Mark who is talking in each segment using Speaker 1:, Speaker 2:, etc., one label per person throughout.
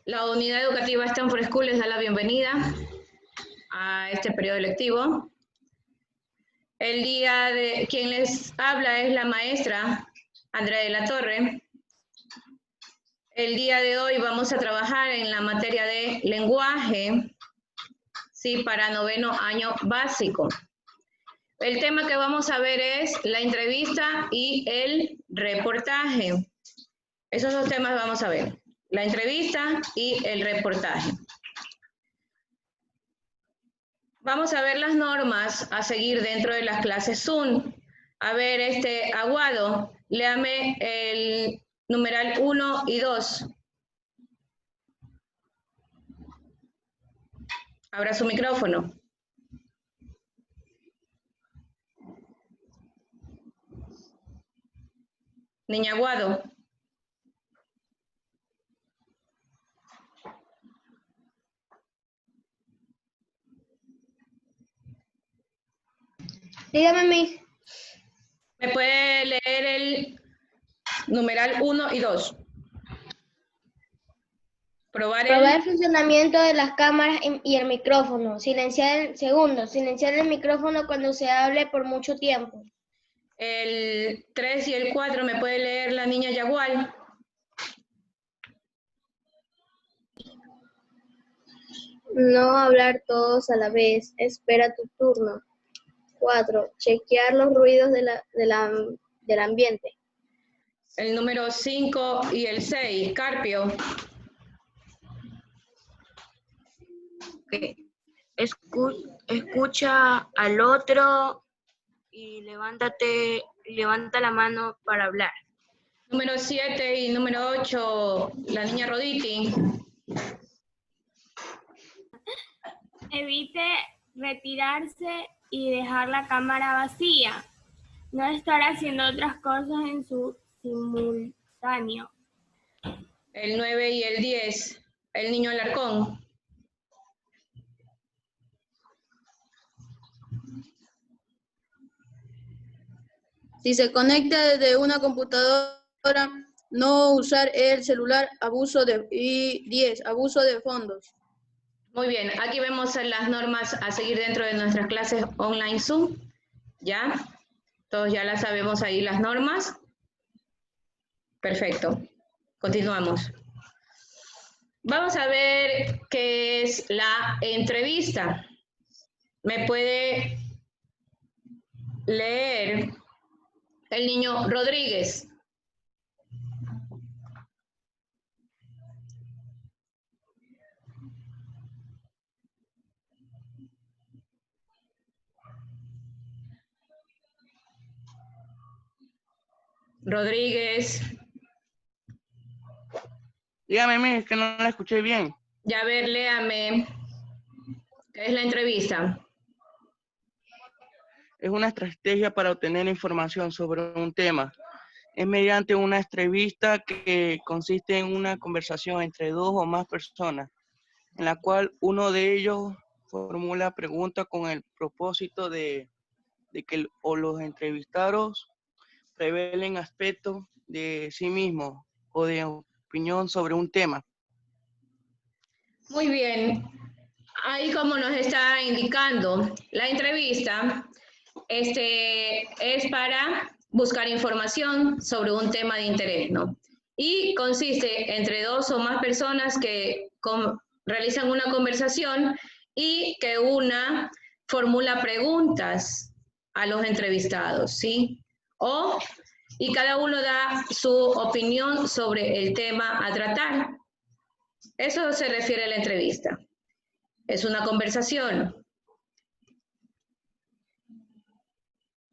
Speaker 1: La unidad educativa Stanford School les da la bienvenida a este periodo lectivo. Quien les habla es la maestra Andrea de la Torre. El día de hoy vamos a trabajar en la materia de lenguaje, sí, para noveno año básico. El tema que vamos a ver es la entrevista y el reportaje. Esos dos temas vamos a ver, la entrevista y el reportaje. Vamos a ver las normas a seguir dentro de las clases Zoom. A ver, Aguado, léame el numeral 1 y 2. Abra su micrófono. Niña Aguado.
Speaker 2: Dígame, Miss.
Speaker 1: ¿Me puede leer el numeral 1 y 2? Probar
Speaker 2: el funcionamiento de las cámaras y el micrófono. Silenciar el micrófono cuando se hable por mucho tiempo.
Speaker 1: El 3 y el 4, ¿me puede leer la niña Yagual?
Speaker 2: No hablar todos a la vez. Espera tu turno. 4. Chequear los ruidos del ambiente.
Speaker 1: El número 5 y el 6, Carpio.
Speaker 3: Escucha al otro y levanta la mano para hablar.
Speaker 1: Número 7 y número 8, la niña Roditi.
Speaker 4: Evite retirarse y dejar la cámara vacía. No estar haciendo otras cosas en su simultáneo.
Speaker 1: El 9 y el 10, el niño Alarcón.
Speaker 5: Si se conecta desde una computadora, no usar el celular, abuso de fondos.
Speaker 1: Muy bien, aquí vemos las normas a seguir dentro de nuestras clases online Zoom. ¿Ya? Todos ya las sabemos ahí las normas. Perfecto. Continuamos. Vamos a ver qué es la entrevista. ¿Me puede leer el niño Rodríguez? Rodríguez.
Speaker 6: Dígame, es que no la escuché bien.
Speaker 1: Ya, a ver, léame. ¿Qué es la entrevista?
Speaker 6: Es una estrategia para obtener información sobre un tema. Es mediante una entrevista que consiste en una conversación entre dos o más personas, en la cual uno de ellos formula preguntas con el propósito de que los entrevistados revelen aspectos de sí mismos o de opinión sobre un tema.
Speaker 1: Muy bien. Ahí como nos está indicando, la entrevista es para buscar información sobre un tema de interés, ¿no? Y consiste entre dos o más personas que realizan una conversación y que una formula preguntas a los entrevistados, ¿sí? Y cada uno da su opinión sobre el tema a tratar. Eso se refiere a la entrevista. Es una conversación.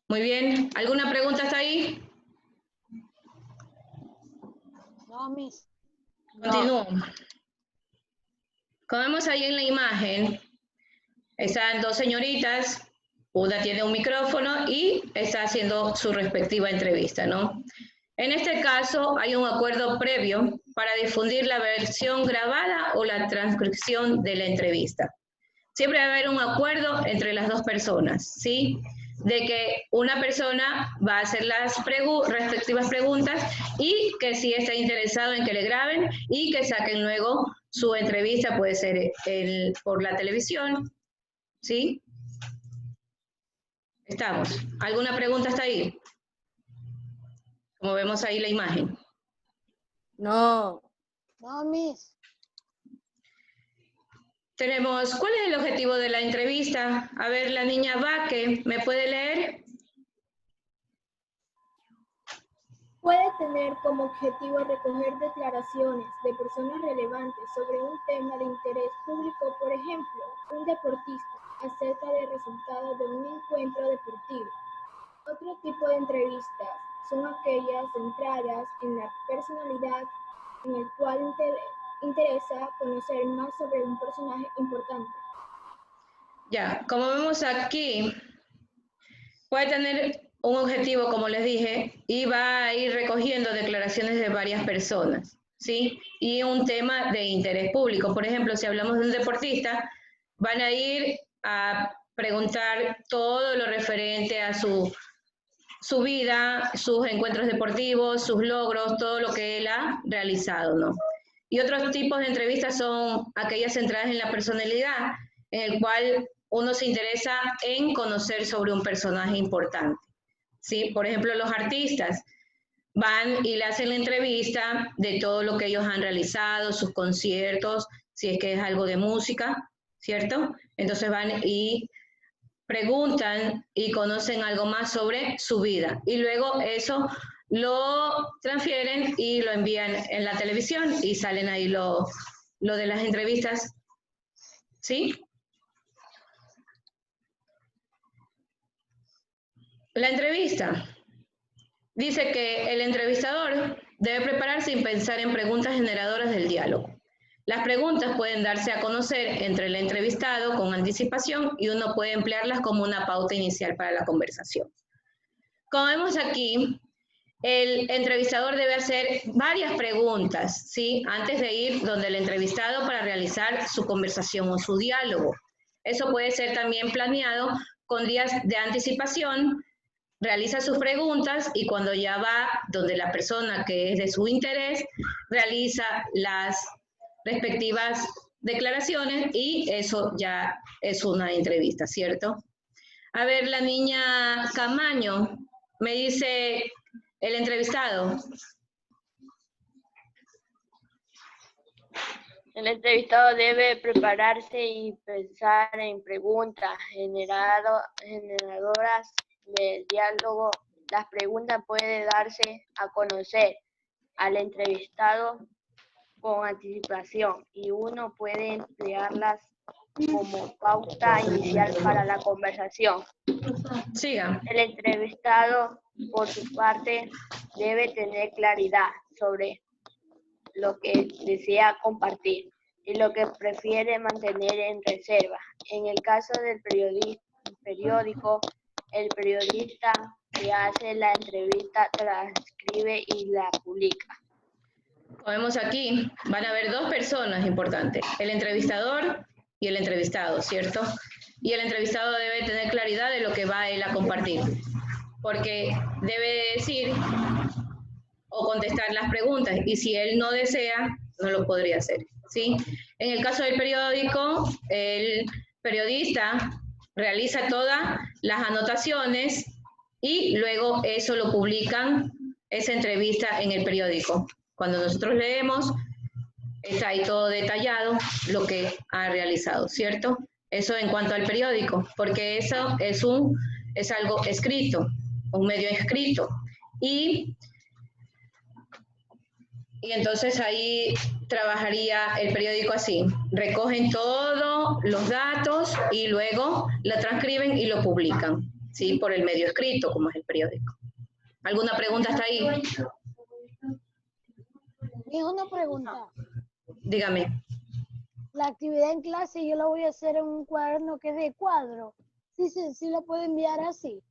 Speaker 1: Muy bien. ¿Alguna pregunta hasta ahí?
Speaker 3: No, Miss.
Speaker 1: Continúo. Como vemos ahí en la imagen, están dos señoritas, una tiene un micrófono y está haciendo su respectiva entrevista, ¿no? En este caso hay un acuerdo previo para difundir la versión grabada o la transcripción de la entrevista. Siempre va a haber un acuerdo entre las dos personas, ¿sí? De que una persona va a hacer las respectivas preguntas y que sí está interesado en que le graben y que saquen luego su entrevista puede ser por la televisión, ¿sí? Estamos. ¿Alguna pregunta hasta ahí? Como vemos ahí la imagen.
Speaker 5: No.
Speaker 7: No, Miss.
Speaker 1: Tenemos, ¿cuál es el objetivo de la entrevista? A ver, la niña Vaque, ¿me puede leer?
Speaker 4: Puede tener como objetivo recoger declaraciones de personas relevantes sobre un tema de interés público, por ejemplo, un deportista, acerca de resultados de un encuentro deportivo. Otro tipo de entrevistas son aquellas centradas en la personalidad, en el cual interesa conocer más sobre un personaje importante.
Speaker 1: Ya, como vemos aquí, puede tener un objetivo, como les dije, y va a ir recogiendo declaraciones de varias personas, ¿sí? Y un tema de interés público. Por ejemplo, si hablamos de un deportista, van a ir a preguntar todo lo referente a su vida, sus encuentros deportivos, sus logros, todo lo que él ha realizado, ¿no? Y otros tipos de entrevistas son aquellas centradas en la personalidad, en el cual uno se interesa en conocer sobre un personaje importante, ¿sí? Por ejemplo, los artistas van y le hacen la entrevista de todo lo que ellos han realizado, sus conciertos, si es que es algo de música, ¿cierto? Entonces van y preguntan y conocen algo más sobre su vida. Y luego eso lo transfieren y lo envían en la televisión y salen ahí lo de las entrevistas, ¿sí? La entrevista. Dice que el entrevistador debe prepararse y pensar en preguntas generadoras del diálogo. Las preguntas pueden darse a conocer entre el entrevistado con anticipación y uno puede emplearlas como una pauta inicial para la conversación. Como vemos aquí, el entrevistador debe hacer varias preguntas, ¿sí? Antes de ir donde el entrevistado para realizar su conversación o su diálogo. Eso puede ser también planeado con días de anticipación. Realiza sus preguntas y cuando ya va donde la persona que es de su interés, realiza las respectivas declaraciones y eso ya es una entrevista, ¿cierto? A ver, la niña Camaño, me dice el entrevistado.
Speaker 3: El entrevistado debe prepararse y pensar en preguntas generadoras del diálogo. Las preguntas pueden darse a conocer al entrevistado con anticipación y uno puede emplearlas como pauta inicial para la conversación.
Speaker 1: Siga.
Speaker 3: El entrevistado, por su parte, debe tener claridad sobre lo que desea compartir y lo que prefiere mantener en reserva. En el caso del periódico, el periodista que hace la entrevista transcribe y la publica.
Speaker 1: Como vemos aquí, van a haber dos personas importantes, el entrevistador y el entrevistado, ¿cierto? Y el entrevistado debe tener claridad de lo que va él a compartir, porque debe decir o contestar las preguntas, y si él no desea, no lo podría hacer, ¿sí? En el caso del periódico, el periodista realiza todas las anotaciones y luego eso lo publican, esa entrevista en el periódico. Cuando nosotros leemos, está ahí todo detallado lo que ha realizado, ¿cierto? Eso en cuanto al periódico, porque eso es algo escrito, un medio escrito. Y entonces ahí trabajaría el periódico así. Recogen todos los datos y luego lo transcriben y lo publican, ¿sí? Por el medio escrito, como es el periódico. ¿Alguna pregunta hasta ahí?
Speaker 7: Es una pregunta.
Speaker 1: Dígame.
Speaker 7: La actividad en clase yo la voy a hacer en un cuaderno que es de cuadro. Sí, la puedo enviar así.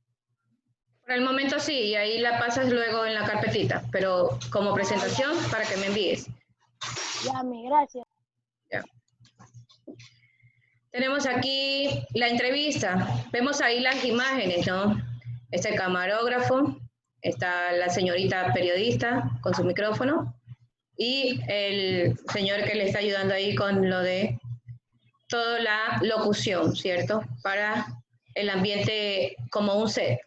Speaker 1: Por el momento sí, y ahí la pasas luego en la carpetita, pero como presentación para que me envíes.
Speaker 7: Ya, gracias.
Speaker 1: Ya. Tenemos aquí la entrevista. Vemos ahí las imágenes, ¿no? Está el camarógrafo, está la señorita periodista con su micrófono y el señor que le está ayudando ahí con lo de toda la locución, ¿cierto? Para el ambiente como un set,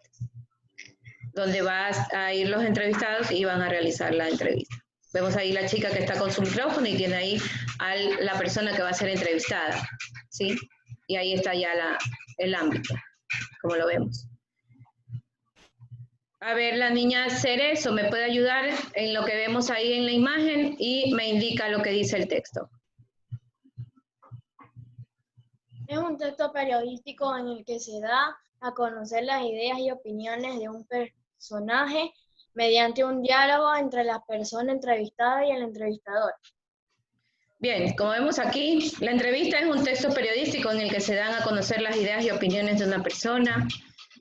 Speaker 1: donde vas a ir los entrevistados y van a realizar la entrevista. Vemos ahí la chica que está con su micrófono y tiene ahí a la persona que va a ser entrevistada, ¿sí? Y ahí está ya el ámbito, como lo vemos. A ver, la niña Cerezo me puede ayudar en lo que vemos ahí en la imagen y me indica lo que dice el texto.
Speaker 8: Es un texto periodístico en el que se da a conocer las ideas y opiniones de un personaje mediante un diálogo entre la persona entrevistada y el entrevistador.
Speaker 1: Bien, como vemos aquí, la entrevista es un texto periodístico en el que se dan a conocer las ideas y opiniones de una persona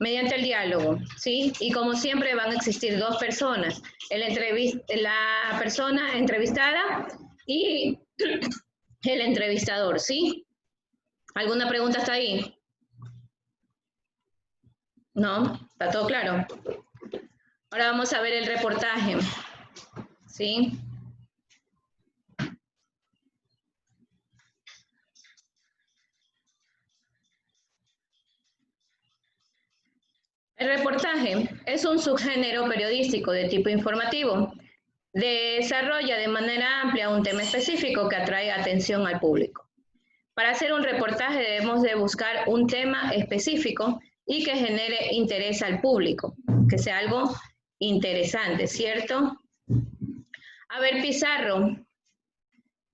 Speaker 1: mediante el diálogo, ¿sí? Y como siempre van a existir dos personas, la persona entrevistada y el entrevistador, ¿sí? ¿Alguna pregunta hasta ahí? ¿No? ¿Está todo claro? Ahora vamos a ver el reportaje, ¿sí? El reportaje es un subgénero periodístico de tipo informativo. Desarrolla de manera amplia un tema específico que atrae atención al público. Para hacer un reportaje debemos de buscar un tema específico y que genere interés al público, que sea algo interesante, ¿cierto? A ver, Pizarro,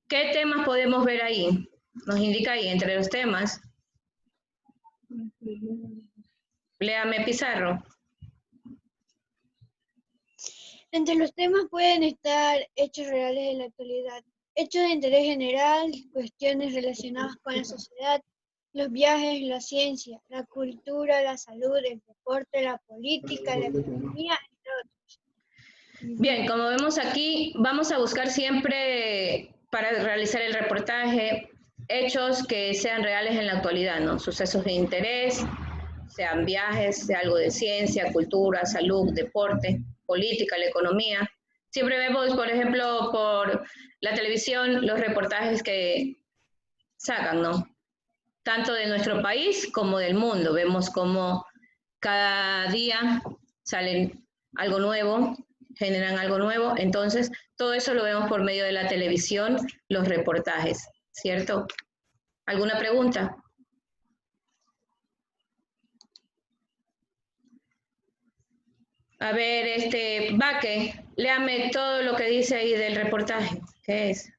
Speaker 1: ¿qué temas podemos ver ahí? Nos indica ahí entre los temas. Léame, Pizarro.
Speaker 7: Entre los temas pueden estar hechos reales de la actualidad, hechos de interés general, cuestiones relacionadas con la sociedad, los viajes, la ciencia, la cultura, la salud, el deporte, la política, la economía, entre otros.
Speaker 1: Bien, como vemos aquí, vamos a buscar siempre para realizar el reportaje hechos que sean reales en la actualidad, ¿no? Sucesos de interés, sean viajes, sea algo de ciencia, cultura, salud, deporte, política, la economía. Siempre vemos, por ejemplo, por la televisión, los reportajes que sacan, ¿no? Tanto de nuestro país como del mundo. Vemos cómo cada día salen algo nuevo, generan algo nuevo. Entonces, todo eso lo vemos por medio de la televisión, los reportajes, ¿cierto? ¿Alguna pregunta? A ver, Baque, léame todo lo que dice ahí del reportaje. ¿Qué es?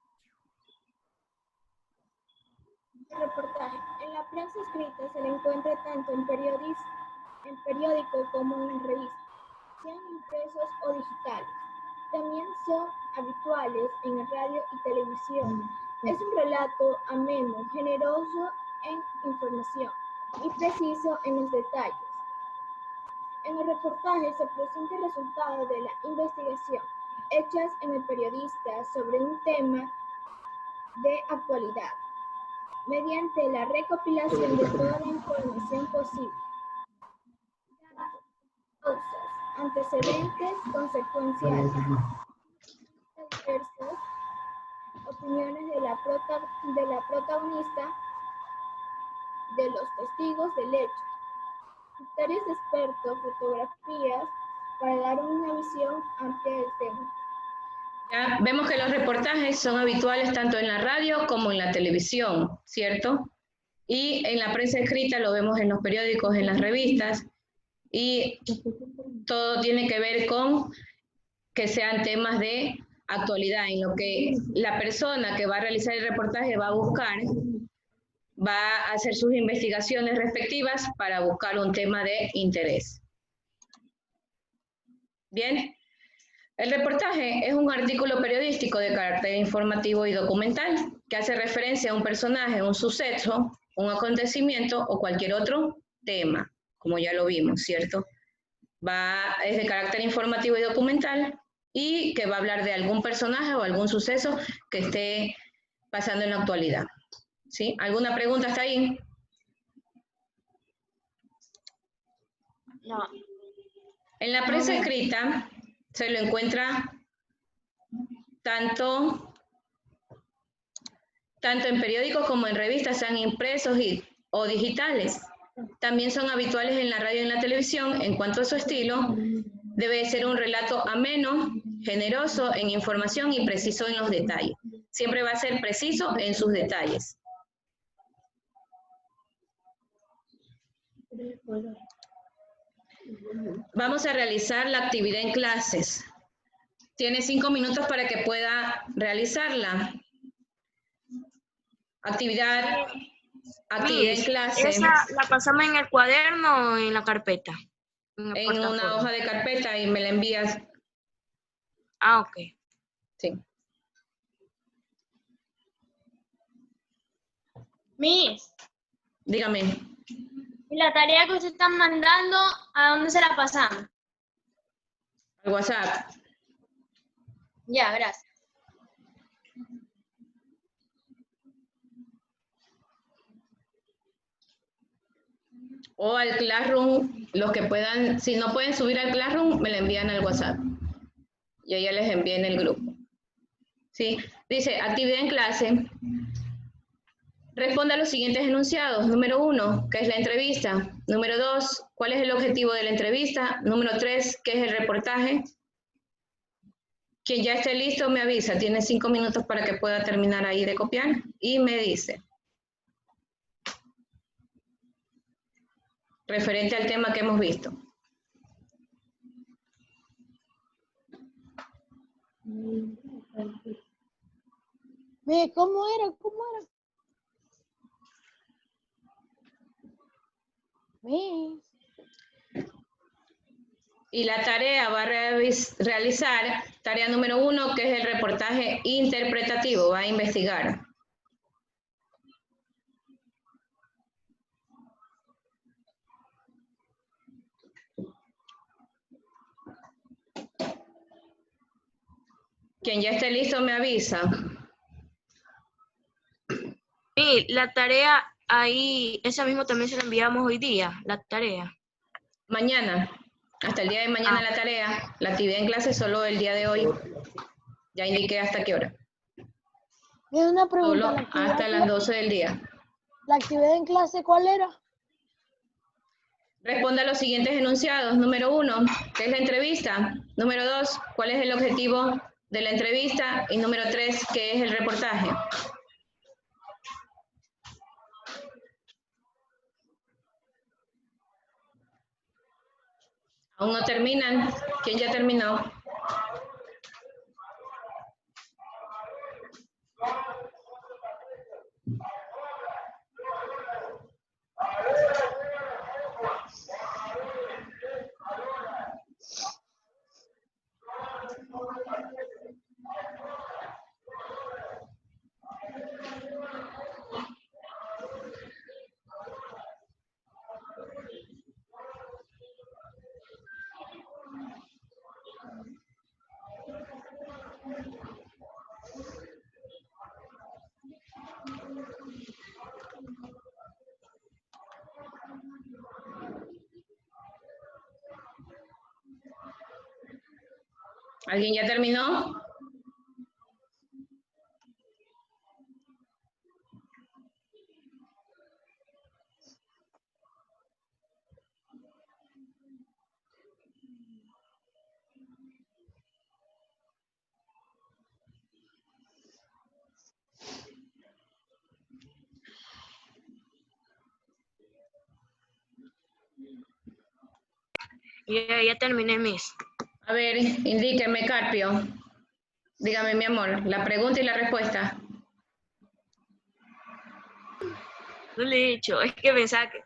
Speaker 4: El reportaje. En la prensa escrita se le encuentra tanto en periódico como en revistas, sean impresos o digitales. También son habituales en el radio y televisión. Es un relato ameno, generoso en información y preciso en los detalles. En el reportaje se presenta el resultado de la investigación hechas en el periodista sobre un tema de actualidad, mediante la recopilación de toda la información posible. Causas, antecedentes, consecuenciales, diversas opiniones de la protagonista, de los testigos del hecho, criterios de expertos, fotografías, para dar una visión amplia del tema.
Speaker 1: Ya vemos que los reportajes son habituales tanto en la radio como en la televisión, ¿cierto? Y en la prensa escrita lo vemos en los periódicos, en las revistas, y todo tiene que ver con que sean temas de actualidad, en lo que la persona que va a realizar el reportaje va a buscar, va a hacer sus investigaciones respectivas para buscar un tema de interés. Bien. El reportaje es un artículo periodístico de carácter informativo y documental que hace referencia a un personaje, un suceso, un acontecimiento o cualquier otro tema, como ya lo vimos, ¿cierto? Es de carácter informativo y documental y que va a hablar de algún personaje o algún suceso que esté pasando en la actualidad. ¿Sí? ¿Alguna pregunta hasta ahí?
Speaker 3: No.
Speaker 1: En la prensa escrita se lo encuentra tanto en periódicos como en revistas, sean impresos o digitales. También son habituales en la radio y en la televisión. En cuanto a su estilo, debe ser un relato ameno, generoso en información y preciso en los detalles. Siempre va a ser preciso en sus detalles. Vamos a realizar la actividad en clases. Tiene 5 minutos para que pueda realizarla. Actividad en clase.
Speaker 8: ¿Esa la pasamos en el cuaderno o en la carpeta?
Speaker 1: En una hoja de carpeta y me la envías.
Speaker 8: Ah, ok.
Speaker 1: Sí.
Speaker 8: Miss,
Speaker 1: Dígame.
Speaker 8: ¿y la tarea que usted está mandando, a dónde se la pasamos?
Speaker 1: Al WhatsApp.
Speaker 8: Ya, gracias.
Speaker 1: O al Classroom, los que puedan, si no pueden subir al Classroom, me la envían al WhatsApp. Yo ya les envié en el grupo. ¿Sí? Dice, actividad en clase. Responda a los siguientes enunciados. Número 1, ¿qué es la entrevista? Número 2, ¿cuál es el objetivo de la entrevista? Número 3, ¿qué es el reportaje? Quien ya esté listo me avisa. Tiene 5 minutos para que pueda terminar ahí de copiar. Y me dice. Referente al tema que hemos visto.
Speaker 7: ¿Cómo era? ¿Cómo era?
Speaker 1: Y la tarea va a realizar, tarea número 1, que es el reportaje interpretativo, va a investigar. Quien ya esté listo me avisa.
Speaker 8: Sí, la tarea ahí, esa misma también se la enviamos hoy día, la tarea.
Speaker 1: Mañana, hasta el día de mañana la tarea, la actividad en clase solo el día de hoy. Ya indiqué hasta qué hora.
Speaker 7: Es una pregunta.
Speaker 1: Solo hasta las 12 del día.
Speaker 7: ¿La actividad en clase cuál era?
Speaker 1: Responda a los siguientes enunciados. Número 1, ¿qué es la entrevista? Número 2, ¿cuál es el objetivo de la entrevista? Y número 3, ¿qué es el reportaje? ¿Aún no terminan? ¿Quién ya terminó? ¿Alguien ya terminó?
Speaker 8: Ya terminé, Miss.
Speaker 1: A ver, indíqueme, Carpio. Dígame, mi amor, la pregunta y la respuesta.
Speaker 8: No le he dicho, es que pensaba que...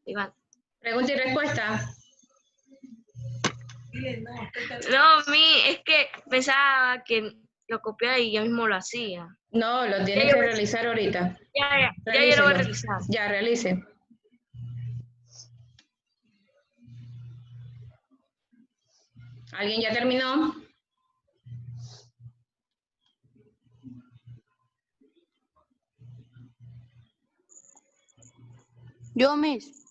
Speaker 8: Iván.
Speaker 1: Pregunta y respuesta.
Speaker 8: No, es que pensaba que lo copiaba y yo mismo lo hacía.
Speaker 1: No, lo tiene que realizar ahorita.
Speaker 8: Ya yo lo voy a realizar.
Speaker 1: Ya, realice. ¿Alguien ya terminó?
Speaker 5: Yo, Miss.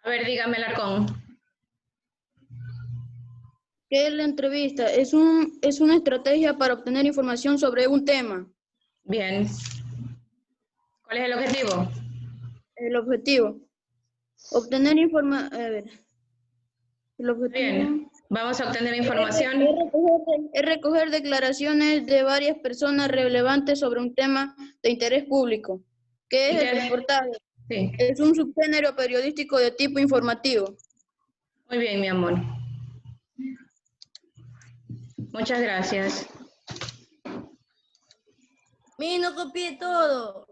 Speaker 1: A ver, dígame, Larcón.
Speaker 5: ¿Qué es la entrevista? Es una estrategia para obtener información sobre un tema.
Speaker 1: Bien. ¿Cuál es el objetivo?
Speaker 5: El objetivo. Obtener información. A ver. El objetivo.
Speaker 1: Bien. Vamos a obtener información.
Speaker 5: Es recoger declaraciones de varias personas relevantes sobre un tema de interés público. ¿Qué es el reportaje?
Speaker 1: Sí.
Speaker 5: Es un subgénero periodístico de tipo informativo.
Speaker 1: Muy bien, mi amor. Muchas gracias.
Speaker 5: No copié todo.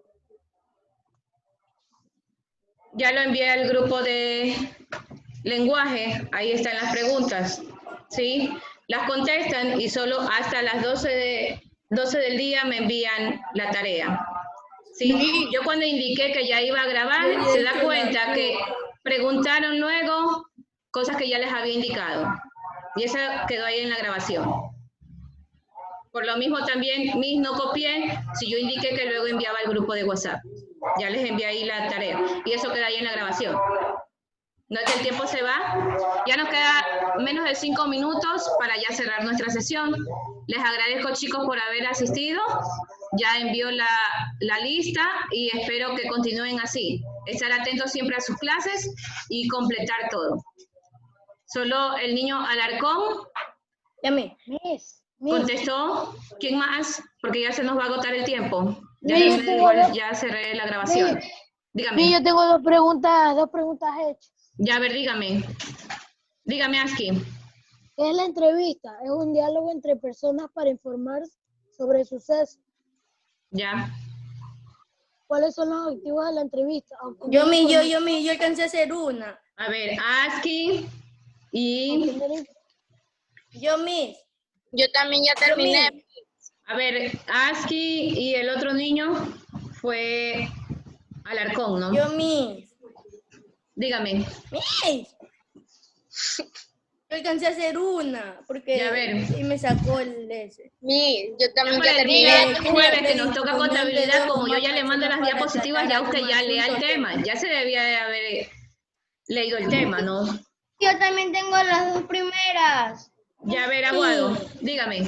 Speaker 1: Ya lo envié al grupo de lenguaje, ahí están las preguntas, ¿sí? Las contestan y solo hasta las 12 del día me envían la tarea, ¿sí? Yo cuando indiqué que ya iba a grabar, se da cuenta que preguntaron luego cosas que ya les había indicado y eso quedó ahí en la grabación. Por lo mismo también, no copié, si yo indiqué que luego enviaba al grupo de WhatsApp. Ya les envié ahí la tarea y eso queda ahí en la grabación. No es que el tiempo se va, ya nos queda menos de 5 minutos para ya cerrar nuestra sesión. Les agradezco, chicos, por haber asistido. Ya envió la lista y espero que continúen así. Estar atentos siempre a sus clases y completar todo. Solo el niño Alarcón contestó. ¿Quién más? Porque ya se nos va a agotar el tiempo. Ya cerré la grabación. Dígame.
Speaker 7: Yo tengo dos preguntas hechas.
Speaker 1: Ya, a ver, dígame. Dígame, Aski.
Speaker 7: ¿Qué es la entrevista? Es un diálogo entre personas para informar sobre sucesos.
Speaker 1: Ya.
Speaker 7: ¿Cuáles son los objetivos de la entrevista?
Speaker 5: Yo alcancé a hacer una.
Speaker 1: A ver, Aski y...
Speaker 2: Yo también ya terminé.
Speaker 1: A ver, Aski y el otro niño fue Alarcón, ¿no? Dígame.
Speaker 5: Yo alcancé a hacer una, porque
Speaker 1: Ya, a ver.
Speaker 5: y me sacó el ese.
Speaker 2: Yo también
Speaker 1: Por
Speaker 2: ya
Speaker 1: el
Speaker 2: terminé.
Speaker 1: día jueves que nos toca contabilidad, como yo ya le mando las diapositivas, ya usted ya lea el tema. Ya se debía de haber leído el tema, ¿no?
Speaker 7: Yo también tengo las dos primeras.
Speaker 1: Ya, a ver, Aguado, dígame.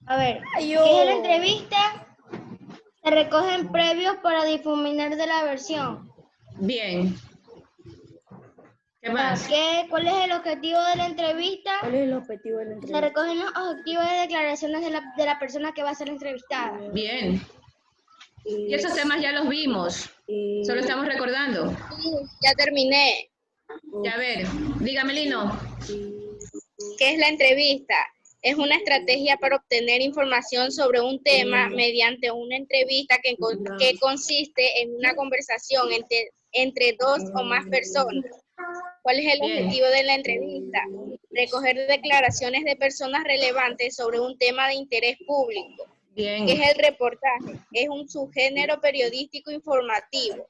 Speaker 7: A ver, ¿qué es la entrevista? Se recogen previos para difuminar de la versión.
Speaker 1: Bien. ¿Qué más?
Speaker 7: ¿Cuál es el objetivo de la entrevista?
Speaker 5: ¿Cuál es el objetivo de la
Speaker 7: Se
Speaker 5: entrevista?
Speaker 7: recogen los objetivos de declaraciones de la persona que va a ser entrevistada.
Speaker 1: Bien. Y esos temas ya los vimos. Solo estamos recordando.
Speaker 2: Ya terminé.
Speaker 1: Ya, a ver, dígame, Lino.
Speaker 2: ¿Qué es la entrevista? Es una estrategia para obtener información sobre un tema mediante una entrevista que consiste en una conversación entre dos o más personas. ¿Cuál es el objetivo de la entrevista? Recoger declaraciones de personas relevantes sobre un tema de interés público.
Speaker 1: Bien.
Speaker 2: ¿Qué es el reportaje? Es un subgénero periodístico informativo.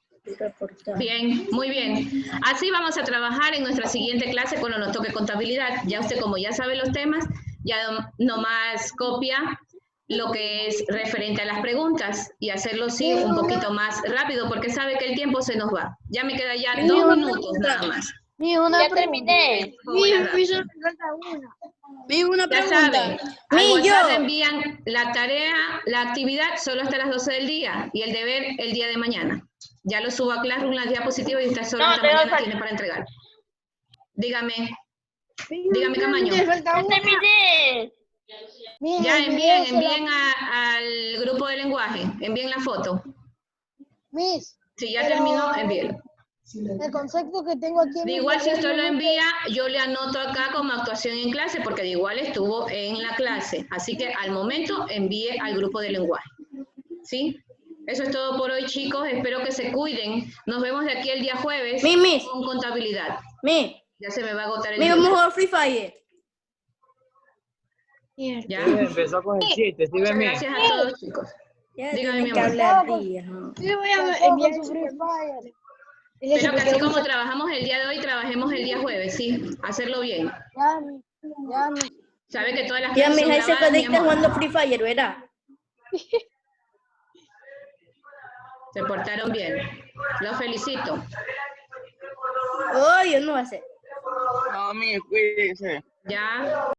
Speaker 1: Bien, muy bien. Así vamos a trabajar en nuestra siguiente clase cuando nos toque contabilidad. Ya usted, como ya sabe los temas, ya nomás copia lo que es referente a las preguntas y hacerlo sí un poquito más rápido porque sabe que el tiempo se nos va. Ya me queda ya 2 minutos nada más.
Speaker 2: Ya terminé.
Speaker 1: Ya saben, al WhatsApp envían la tarea, la actividad solo hasta las 12 del día y el deber el día de mañana. Ya lo subo a Classroom las diapositivas y usted solo esta mañana tiene para entregar. Dígame. Dígame, Camaño.
Speaker 2: Ya terminé.
Speaker 1: Ya envíen al grupo de lenguaje, envíen la foto. Si ya terminó, envíenlo.
Speaker 7: El concepto que tengo aquí...
Speaker 1: De igual, si usted lo envía, yo le anoto acá como actuación en clase, porque de igual estuvo en la clase. Así que al momento envíe al grupo de lenguaje. ¿Sí? Eso es todo por hoy, chicos. Espero que se cuiden. Nos vemos de aquí el día jueves con contabilidad. Ya se me va a agotar el día.
Speaker 5: Vamos a jugar Free Fire.
Speaker 1: ¿Ya?
Speaker 9: Empezó con el 7, ¿sí
Speaker 1: Muchas
Speaker 9: ven?
Speaker 1: gracias a todos, chicos. Dígame, mi amor.
Speaker 7: Yo voy a enviar su Free Fire.
Speaker 1: Espero que así como trabajamos el día de hoy, trabajemos el día jueves, ¿sí? Hacerlo bien. Sabe que todas las
Speaker 5: Ya,
Speaker 1: clases son
Speaker 5: mija, se
Speaker 1: grabadas, mi
Speaker 5: conecta
Speaker 1: amor.
Speaker 5: jugando Free Fire, ¿verdad?
Speaker 1: Se portaron bien. Los felicito.
Speaker 5: Oh, yo no voy a hacer.
Speaker 6: No, mire, cuídense.
Speaker 1: Ya.